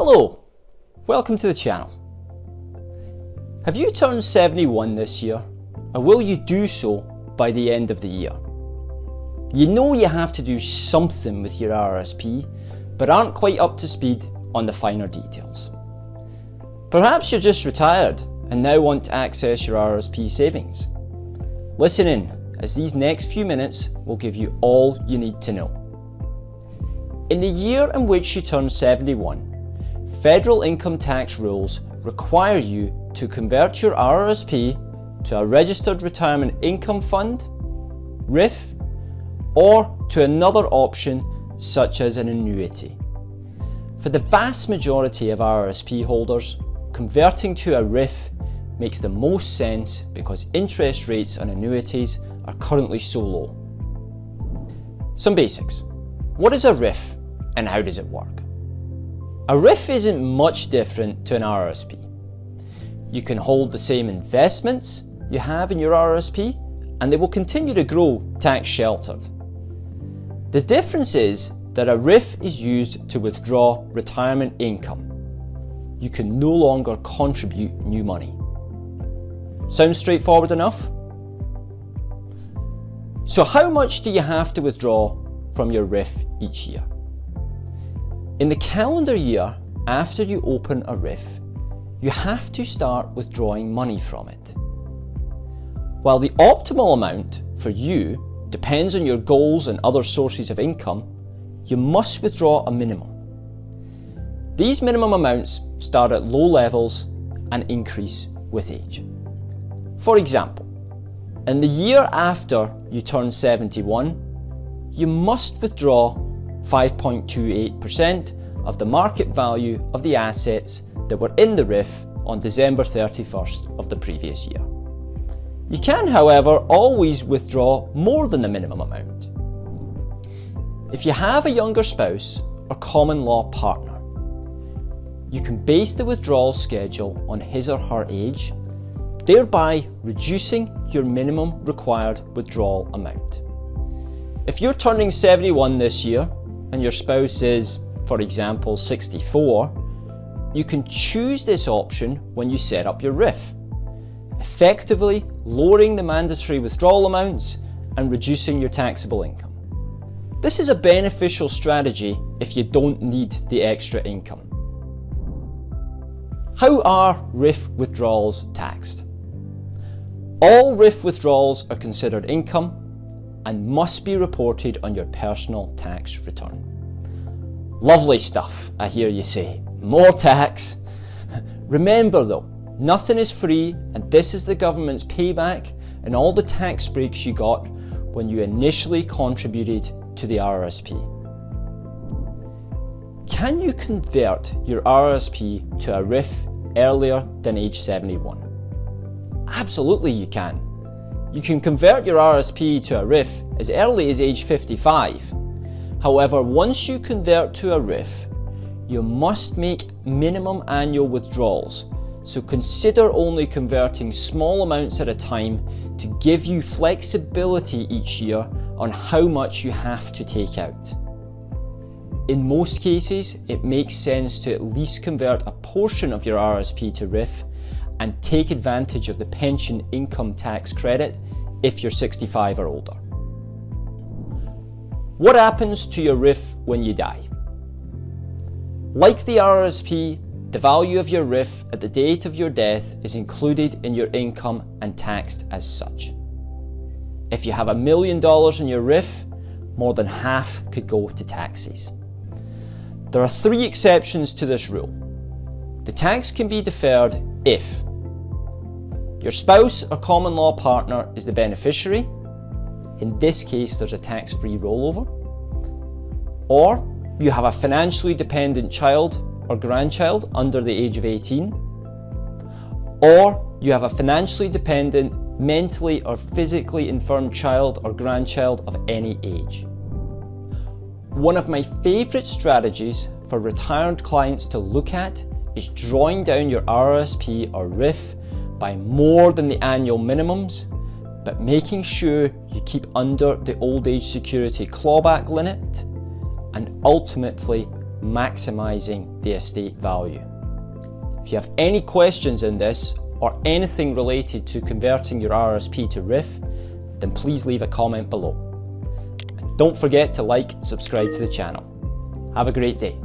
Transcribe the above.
Hello, welcome to the channel. Have you turned 71 this year, or will you do so by the end of the year? You know you have to do something with your RRSP, but aren't quite up to speed on the finer details. Perhaps you're just retired and now want to access your RRSP savings. Listen in, as these next few minutes will give you all you need to know. In the year in which you turn 71, federal income tax rules require you to convert your RRSP to a registered retirement income fund, RRIF, or to another option such as an annuity. For the vast majority of RRSP holders, converting to a RRIF makes the most sense because interest rates on annuities are currently so low. Some basics. What is a RRIF and how does it work? A RRIF isn't much different to an RRSP. You can hold the same investments you have in your RRSP and they will continue to grow tax sheltered. The difference is that a RRIF is used to withdraw retirement income. You can no longer contribute new money. Sounds straightforward enough? So how much do you have to withdraw from your RRIF each year? In the calendar year after you open a RRIF, you have to start withdrawing money from it. While the optimal amount for you depends on your goals and other sources of income, you must withdraw a minimum. These minimum amounts start at low levels and increase with age. For example, in the year after you turn 71, you must withdraw 5.28% of the market value of the assets that were in the RRIF on December 31st of the previous year. You can, however, always withdraw more than the minimum amount. If you have a younger spouse or common law partner, you can base the withdrawal schedule on his or her age, thereby reducing your minimum required withdrawal amount. If you're turning 71 this year and your spouse is, for example, 64, you can choose this option when you set up your RRIF, effectively lowering the mandatory withdrawal amounts and reducing your taxable income. This is a beneficial strategy if you don't need the extra income. How are RRIF withdrawals taxed? All RRIF withdrawals are considered income and must be reported on your personal tax return. Lovely stuff, I hear you say. More tax. Remember though, nothing is free and this is the government's payback and all the tax breaks you got when you initially contributed to the RRSP. Can you convert your RRSP to a RRIF earlier than age 71? Absolutely you can. You can convert your RRSP to a RRIF as early as age 55. However, once you convert to a RRIF, you must make minimum annual withdrawals, so consider only converting small amounts at a time to give you flexibility each year on how much you have to take out. In most cases, it makes sense to at least convert a portion of your RRSP to RRIF and take advantage of the pension income tax credit if you're 65 or older. What happens to your RRIF when you die? Like the RRSP, the value of your RRIF at the date of your death is included in your income and taxed as such. If you have $1 million in your RRIF, more than half could go to taxes. There are 3 exceptions to this rule. The tax can be deferred if your spouse or common law partner is the beneficiary. In this case, there's a tax-free rollover. Or you have a financially dependent child or grandchild under the age of 18. Or you have a financially dependent, mentally or physically infirm child or grandchild of any age. One of my favourite strategies for retired clients to look at is drawing down your RRSP or RRIF by more than the annual minimums, but making sure you keep under the old age security clawback limit and ultimately maximising the estate value. If you have any questions on this or anything related to converting your RRSP to RRIF, then please leave a comment below. And don't forget to like and subscribe to the channel. Have a great day.